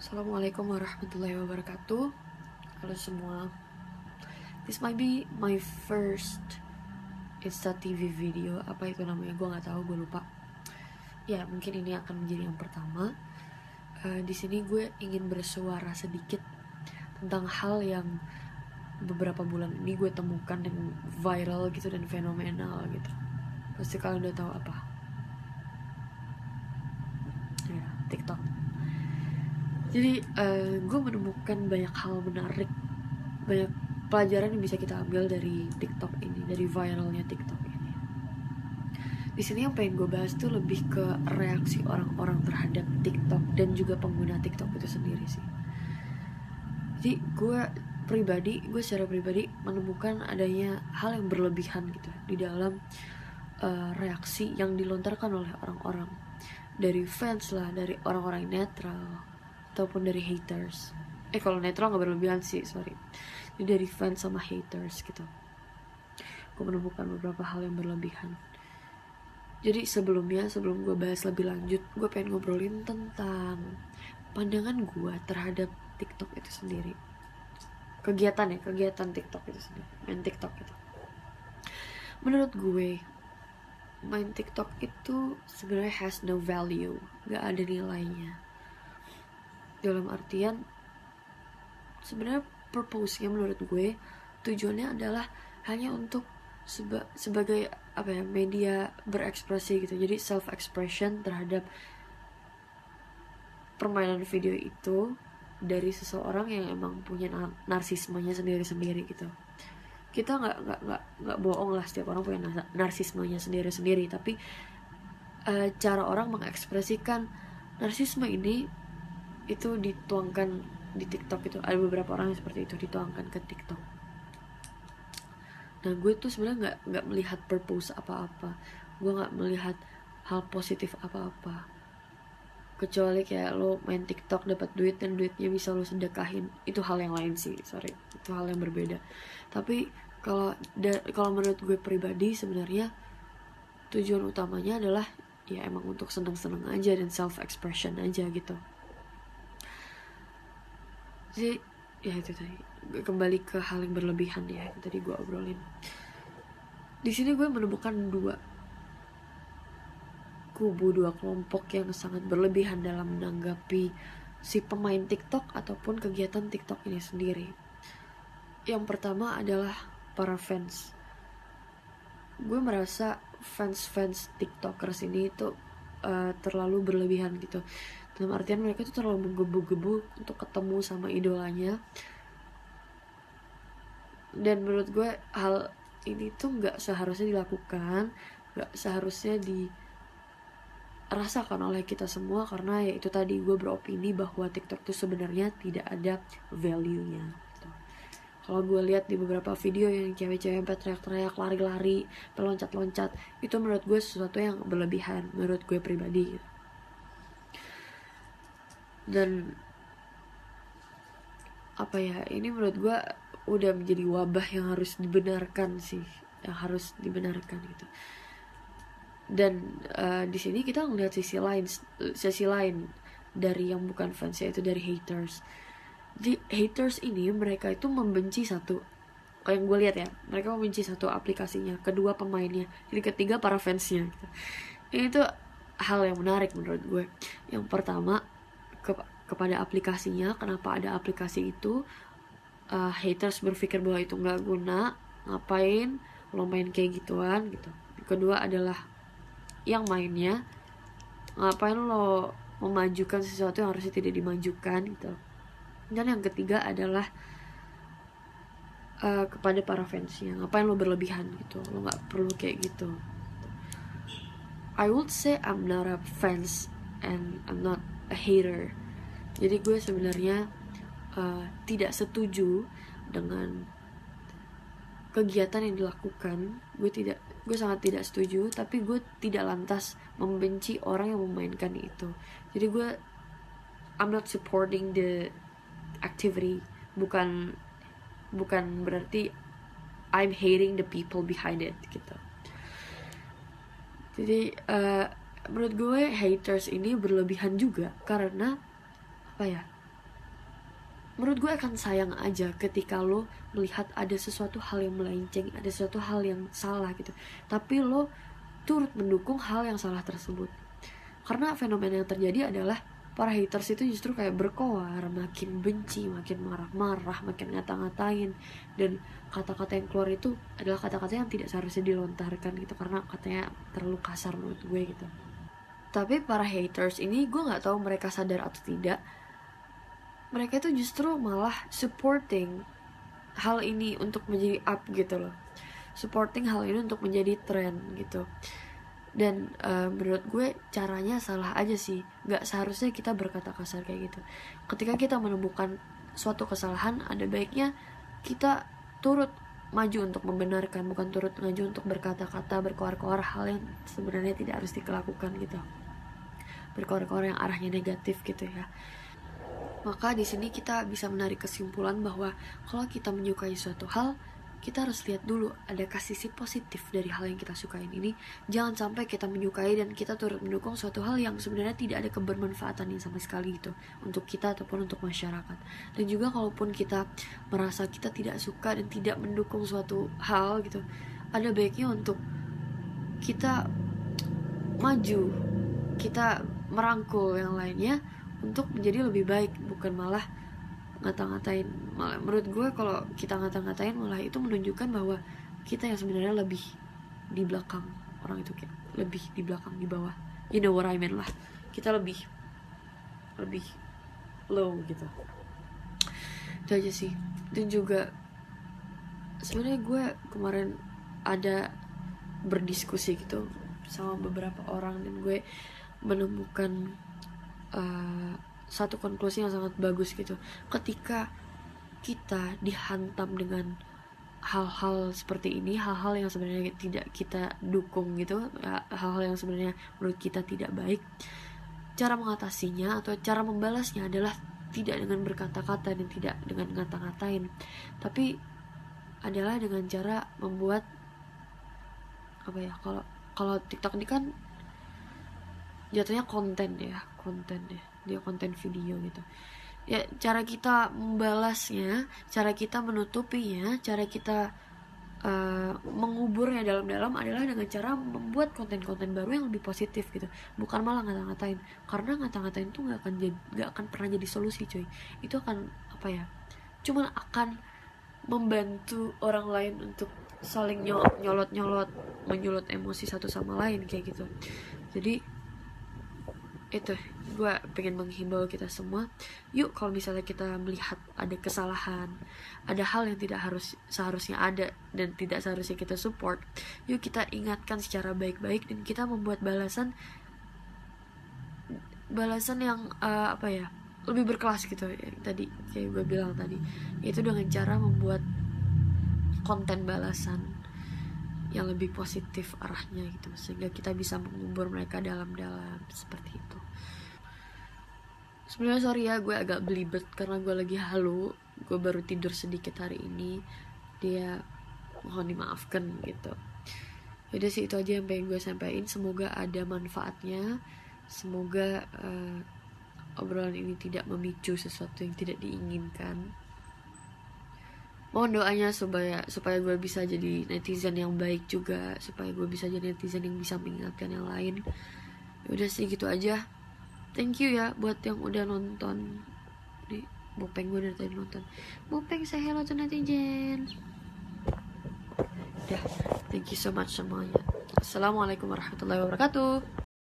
Assalamualaikum warahmatullahi wabarakatuh. Halo semua. This might be my first Insta TV video. Apa itu namanya? Gue nggak tahu, gue lupa. Ya, mungkin ini akan menjadi yang pertama. Di sini gue ingin bersuara sedikit tentang hal yang beberapa bulan ini gue temukan dan viral gitu dan fenomenal gitu. Pasti kalian udah tahu apa? Ya, TikTok. Jadi gue menemukan banyak hal menarik, banyak pelajaran yang bisa kita ambil dari TikTok ini, dari viralnya TikTok ini. Di sini yang pengen gue bahas tuh lebih ke reaksi orang-orang terhadap TikTok dan juga pengguna TikTok itu sendiri sih. Jadi gue secara pribadi menemukan adanya hal yang berlebihan gitu di dalam reaksi yang dilontarkan oleh orang-orang, dari fans lah, dari orang-orang netral ataupun dari haters. Kalau netral gak berlebihan sih, sorry. Jadi dari fans sama haters gitu. Gue menemukan beberapa hal yang berlebihan. Jadi sebelum gue bahas lebih lanjut, gue pengen ngobrolin tentang pandangan gue terhadap TikTok itu sendiri. Kegiatan TikTok itu sendiri, main TikTok itu. Menurut gue, main TikTok itu sebenarnya has no value, gak ada nilainya. Dalam artian sebenarnya purpose-nya menurut gue, tujuannya adalah hanya untuk sebagai media berekspresi gitu. Jadi self expression terhadap permainan video itu dari seseorang yang emang punya narsismenya sendiri-sendiri gitu. Kita nggak bohong lah, setiap orang punya narsismenya sendiri-sendiri, tapi cara orang mengekspresikan narsisme ini itu dituangkan di TikTok itu. Ada beberapa orang yang seperti itu dituangkan ke TikTok. Nah, gue tuh sebenarnya nggak melihat purpose apa-apa. Gue nggak melihat hal positif apa-apa. Kecuali kayak lo main TikTok dapat duit dan duitnya bisa lo sedekahin. Itu hal yang lain sih, sorry. Itu hal yang berbeda. Tapi kalau menurut gue pribadi sebenarnya tujuan utamanya adalah ya emang untuk seneng-seneng aja dan self expression aja gitu. Jadi ya itu tadi, kembali ke hal yang berlebihan ya yang tadi gue obrolin. Di sini gue menemukan dua kelompok yang sangat berlebihan dalam menanggapi si pemain TikTok ataupun kegiatan TikTok ini sendiri. Yang pertama adalah para fans. Gue merasa fans TikTokers ini itu terlalu berlebihan gitu. Dalam artian mereka tuh terlalu menggebu-gebu untuk ketemu sama idolanya. Dan menurut gue hal ini tuh gak seharusnya dilakukan, gak seharusnya dirasakan oleh kita semua. Karena ya itu tadi, gue beropini bahwa TikTok tuh sebenarnya tidak ada value-nya gitu. Kalau gue lihat di beberapa video yang cewek-cewek sampai teriak-teriak, lari-lari, peloncat-loncat, itu menurut gue sesuatu yang berlebihan menurut gue pribadi gitu. Dan ini menurut gue udah menjadi wabah yang harus dibenarkan sih, yang harus dibenarkan gitu. Dan di sini kita ngeliat sisi lain dari yang bukan fans, yaitu dari haters. Di haters ini mereka itu membenci satu, kalau yang gue lihat ya, mereka membenci satu aplikasinya, kedua pemainnya, jadi ketiga para fansnya gitu. Ini tuh hal yang menarik menurut gue. Yang pertama kepada aplikasinya, kenapa ada aplikasi itu. Haters berpikir bahwa itu nggak guna, ngapain lo main kayak gituan gitu. Kedua adalah yang mainnya, ngapain lo memajukan sesuatu yang harusnya tidak dimajukan gitu. Dan yang ketiga adalah kepada para fansnya, ngapain lo berlebihan gitu, lo nggak perlu kayak gitu. I would say I'm not a fans and I'm not a hater. Jadi gue sebenarnya tidak setuju dengan kegiatan yang dilakukan. Gue sangat tidak setuju, tapi gue tidak lantas membenci orang yang memainkan itu. Jadi I'm not supporting the activity. Bukan berarti I'm hating the people behind it gitu. Jadi menurut gue haters ini berlebihan juga, karena menurut gue akan sayang aja ketika lo melihat ada sesuatu hal yang melenceng, ada sesuatu hal yang salah gitu, tapi lo turut mendukung hal yang salah tersebut. Karena fenomena yang terjadi adalah para haters itu justru kayak berkoar, makin benci, makin marah-marah, makin ngata-ngatain, dan kata-kata yang keluar itu adalah kata-kata yang tidak seharusnya dilontarkan gitu, karena katanya terlalu kasar menurut gue gitu. Tapi para haters ini, gue nggak tahu mereka sadar atau tidak, mereka itu justru malah supporting hal ini untuk menjadi up gitu loh, supporting hal ini untuk menjadi tren gitu. Dan menurut gue caranya salah aja sih. Gak seharusnya kita berkata kasar kayak gitu. Ketika kita menemukan suatu kesalahan, ada baiknya kita turut maju untuk membenarkan, bukan turut maju untuk berkata-kata, berkoar-koar hal yang sebenarnya tidak harus dilakukan gitu, berkoar-koar yang arahnya negatif gitu ya. Maka di sini kita bisa menarik kesimpulan bahwa kalau kita menyukai suatu hal, kita harus lihat dulu adakah sisi positif dari hal yang kita sukain ini. Jangan sampai kita menyukai dan kita turut mendukung suatu hal yang sebenarnya tidak ada kebermanfaatannya sama sekali gitu untuk kita ataupun untuk masyarakat. Dan juga kalaupun kita merasa kita tidak suka dan tidak mendukung suatu hal gitu, ada baiknya untuk kita maju, kita merangkul yang lainnya untuk menjadi lebih baik, bukan malah ngata-ngatain. Malah menurut gue kalau kita ngata-ngatain malah itu menunjukkan bahwa kita yang sebenarnya lebih di belakang orang itu, kayak lebih di belakang, di bawah, you know what I mean lah, kita lebih low gitu. Itu aja sih. Dan juga sebenarnya gue kemarin ada berdiskusi gitu sama beberapa orang, dan gue menemukan satu konklusi yang sangat bagus gitu. Ketika kita dihantam dengan hal-hal seperti ini, hal-hal yang sebenarnya tidak kita dukung gitu, hal-hal yang sebenarnya menurut kita tidak baik, cara mengatasinya atau cara membalasnya adalah tidak dengan berkata-kata dan tidak dengan ngata-ngatain, tapi adalah dengan cara membuat apa ya, kalau TikTok ini kan jatuhnya konten ya, dia konten video gitu ya. Cara kita membalasnya, cara kita menutupinya, cara kita menguburnya dalam-dalam adalah dengan cara membuat konten-konten baru yang lebih positif gitu, bukan malah ngata-ngatain. Karena ngata-ngatain itu nggak akan pernah jadi solusi coy. Itu akan apa ya, cuman akan membantu orang lain untuk saling nyolot-nyolot, menyulut emosi satu sama lain kayak gitu. Jadi itu gue pengen menghimbau kita semua, yuk kalau misalnya kita melihat ada kesalahan, ada hal yang tidak seharusnya ada dan tidak seharusnya kita support, yuk kita ingatkan secara baik-baik dan kita membuat balasan yang apa ya, lebih berkelas gitu ya, tadi kayak gue bilang tadi, yaitu dengan cara membuat konten balasan yang lebih positif arahnya gitu, sehingga kita bisa mengubur mereka dalam-dalam seperti itu. Sebenarnya sorry ya, gue agak belibet karena gue lagi halu, gue baru tidur sedikit hari ini, dia mohon dimaafkan gitu. Jadi sih itu aja yang pengen gue sampaikan. Semoga ada manfaatnya, semoga obrolan ini tidak memicu sesuatu yang tidak diinginkan. Mohon doanya supaya gue bisa jadi netizen yang baik juga, supaya gue bisa jadi netizen yang bisa mengingatkan yang lain. Udah sih gitu aja. Thank you ya buat yang udah nonton. Nih, Bopeng gue dari tadi nonton. Bopeng say hello to netizen. Udah, thank you so much semuanya. Assalamualaikum warahmatullahi wabarakatuh.